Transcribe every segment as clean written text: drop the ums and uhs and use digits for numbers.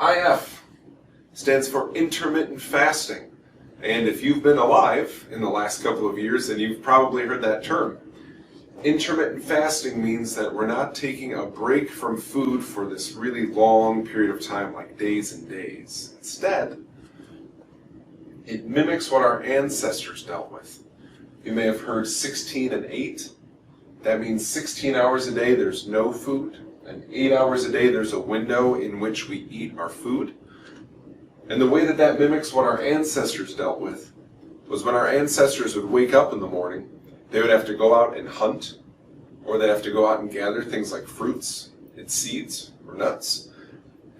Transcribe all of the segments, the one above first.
IF stands for intermittent fasting. And if you've been alive in the last couple of years, then you've probably heard that term. Intermittent fasting means that we're not taking a break from food for this really long period of time, like days and days. Instead, it mimics what our ancestors dealt with. You may have heard 16 and 8. That means 16 hours a day there's no food, and 8 hours a day there's a window in which we eat our food. And the way that that mimics what our ancestors dealt with was when our ancestors would wake up in the morning, they would have to go out and hunt, or they'd have to go out and gather things like fruits and seeds or nuts,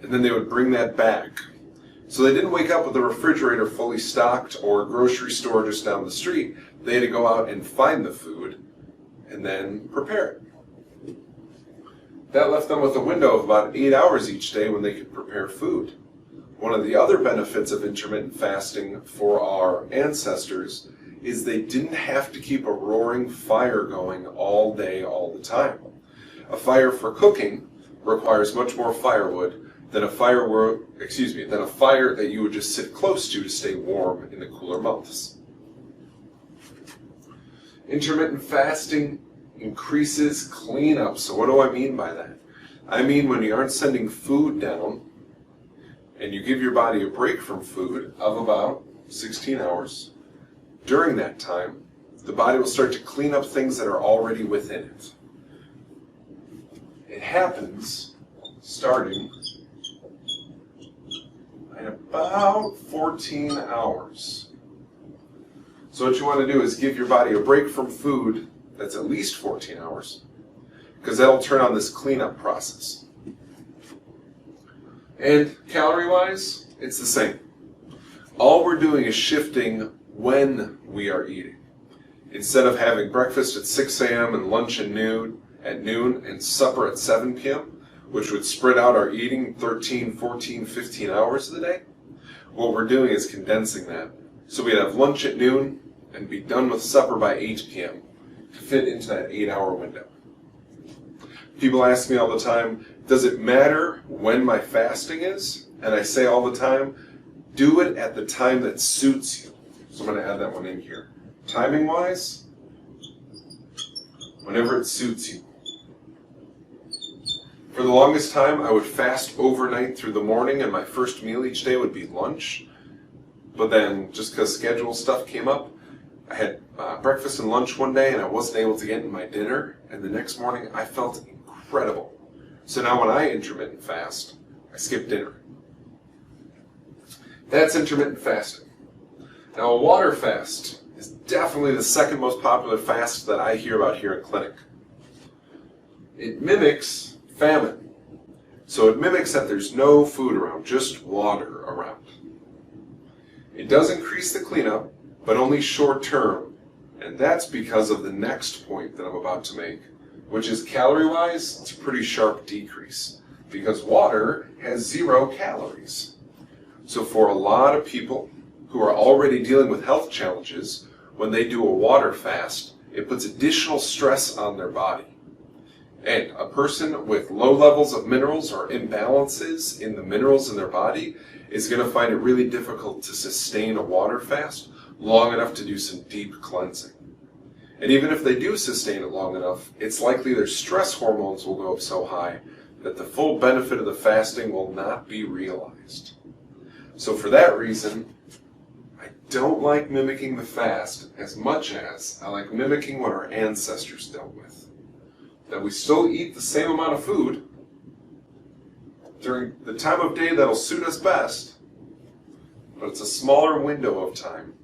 and then they would bring that back. So they didn't wake up with a refrigerator fully stocked or a grocery store just down the street. They had to go out and find the food and then prepare it. That left them with a window of about 8 hours each day when they could prepare food. One of the other benefits of intermittent fasting for our ancestors is they didn't have to keep a roaring fire going all day, all the time. A fire for cooking requires much more firewood than a fire that you would just sit close to stay warm in the cooler months. Intermittent fasting increases cleanup. So what do I mean by that? I mean when you aren't sending food down and you give your body a break from food of about 16 hours, during that time, the body will start to clean up things that are already within it. It happens starting at about 14 hours. So what you want to do is give your body a break from food that's at least 14 hours, because that'll turn on this cleanup process. And calorie-wise, it's the same. All we're doing is shifting when we are eating. Instead of having breakfast at 6 a.m. and lunch at noon and supper at 7 p.m., which would spread out our eating 13, 14, 15 hours of the day, what we're doing is condensing that. So we'd have lunch at noon and be done with supper by 8 p.m. to fit into that 8-hour window. People ask me all the time, does it matter when my fasting is? And I say all the time, do it at the time that suits you. So I'm going to add that one in here. Timing-wise, whenever it suits you. For the longest time, I would fast overnight through the morning, and my first meal each day would be lunch. But then, just because schedule stuff came up, I had breakfast and lunch one day, and I wasn't able to get in my dinner. And the next morning, I felt incredible. So now when I intermittent fast, I skip dinner. That's intermittent fasting. Now, a water fast is definitely the second most popular fast that I hear about here in clinic. It mimics famine. So it mimics that there's no food around, just water around. It does increase the cleanup, but only short term. And that's because of the next point that I'm about to make, which is calorie-wise, it's a pretty sharp decrease, because water has 0 calories. So for a lot of people who are already dealing with health challenges, when they do a water fast, it puts additional stress on their body. And a person with low levels of minerals or imbalances in the minerals in their body is going to find it really difficult to sustain a water fast long enough to do some deep cleansing. And even if they do sustain it long enough, it's likely their stress hormones will go up so high that the full benefit of the fasting will not be realized. So for that reason, I don't like mimicking the fast as much as I like mimicking what our ancestors dealt with. That we still eat the same amount of food during the time of day that'll suit us best, but it's a smaller window of time,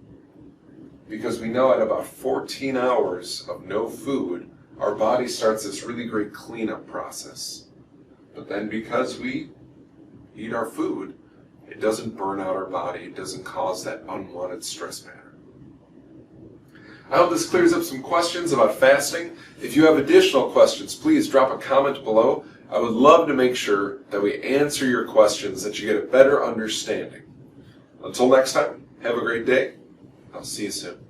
because we know at about 14 hours of no food, our body starts this really great cleanup process. But then because we eat our food, it doesn't burn out our body, it doesn't cause that unwanted stress pattern. I hope this clears up some questions about fasting. If you have additional questions, please drop a comment below. I would love to make sure that we answer your questions, that you get a better understanding. Until next time, have a great day. I'll see you soon.